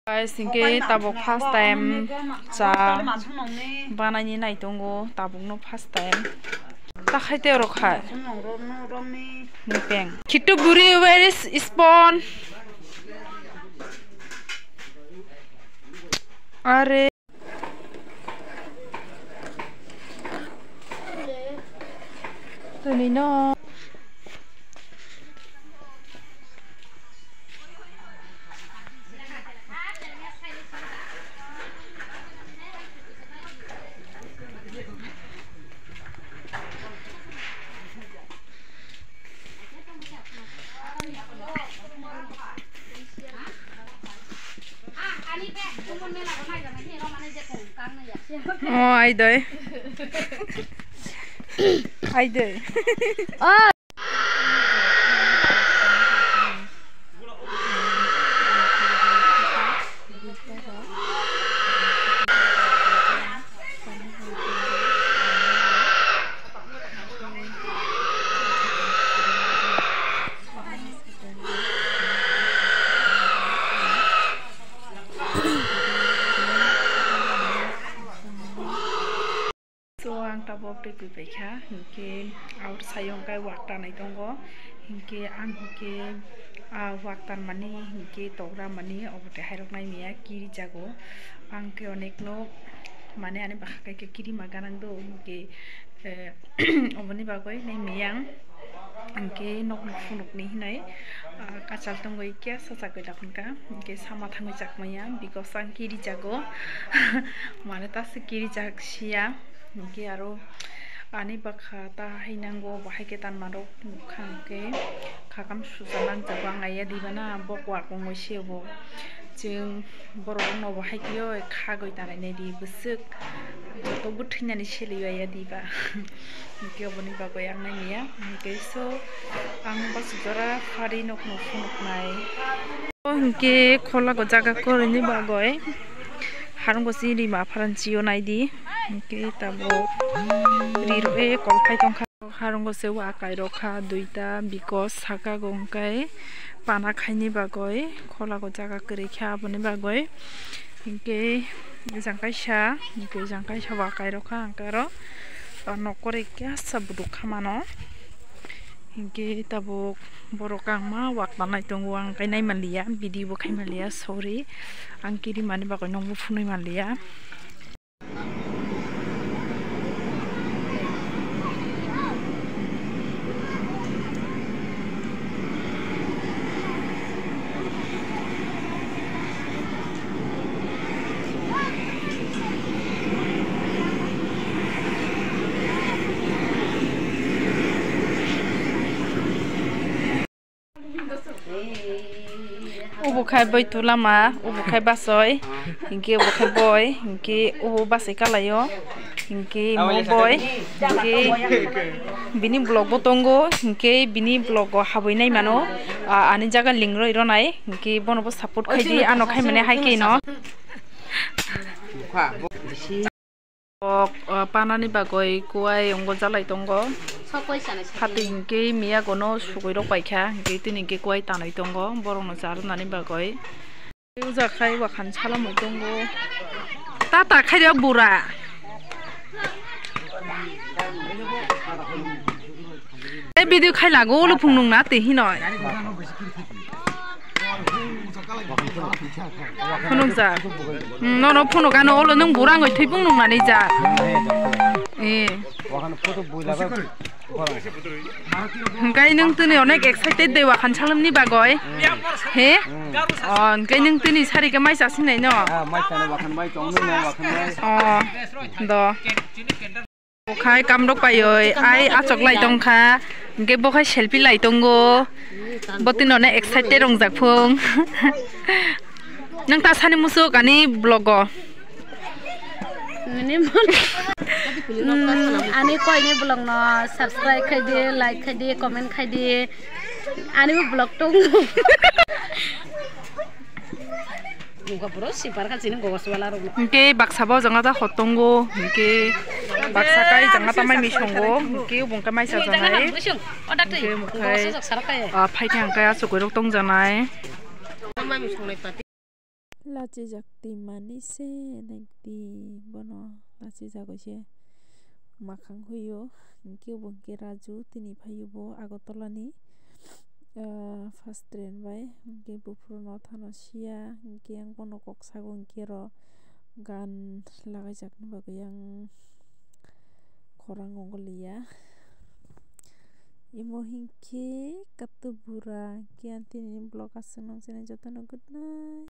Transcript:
Guys, ini tabuk first time ca banani nai tunggu tabuk no first time. Tak khai te rok khai. Nipeng. Kitu buri where is spawn? Are. Tuni no. Oh, ai đây. Ai đây. Tabok de kubecha hinke out sayong kai waktan ai tongo hinke ang hinke waktan mani hinke togra mani obote hairok nai mia kiri jago angke onek no mane ane bakha ke kiri maganang do hinke oboni bagoi nai miang angke nok funuk ni hinai kachal tongo ikya sachakoi lakunka hinke sama thangoi jakmaya because ang kiri jago mane tas kiri jak sia Niki aro ani bakha ta hinango bahai ketan marok nukhangke khakam susanan jabang aya dibana bokwa kongoi sebo jeng borok no bahai kyo khagoi tanai nei di busuk to buthinani seliyo aya diba niki oboni bagoi ang nai niya niki so ang basujora phari nok no phunuk nai niki khola go jaga ko ni bagoi harung go siri ma pharanchio nai di Oke, tabo riro kolpai tongka harung go sewa kai rokha duita because saka gongkai pana khaini bagoi khola go jaga kre kha boni bagoi inke jangkai sha wa kai rokha angkaro nokore kya sabudu khamano inke tabo borokang ma wakta nai tongo ang kai nai malia video khai malia sorry angkiri mani bagoi nongbu funoi malia ubu khai boy tulama ubu khai basoi hinke ubu khai boy hinke ubu basai kalayo hinke mo boy hinke bini blog botongo hinke bini blog go haboi nai mano ani jaga lingroi ronai hinke bono bo support khai di ano khai mane hai ke no panani bagoi kuai ongo jalai tongo hati hinke mia gono sugoi rok paikha hinke tini hinke kuai tanai tongo borong no jar nani bagoi uja khai wakhan salamoi tongo tata khai ya bura e video khai lago lo phungnung na te hinoi phunung ja no phunung ka no lo nung burang oi thibung nung mani ja Kai nung tuni onek excited dei wakhan salamni bagoi he kai nung tuni sari ka mai sasin nai no mai sana wakhan mai chongnu na wakhan mai do khai kamrok payoi ai achok lai tongkha ge bokhai selfie lai tongo botin onek excited rongjak phung nang ta sani musuk ani blogo ani koi ni blog no subscribe khai de like khai de comment khai de ani blog tong Oke, baksa bawa jangan tak hotongo, oke, baksa kai jangan tak main misonggo, oke, bungkai mai sajanai, oke, bungkai, pai tiang kai asuk gorok tong janai. lachi jakti manise nekti bono lachi jagoise makhang huio hingke bo hingke raju tini phaio bo Agartala ni first train bai hingke buphuru no thano sia hingke yang bono kok sago hingke ro gaan lagaijak ni bagui yang khorang o golia imo hingke katubura hingke tini blog aswk nong jotono good night.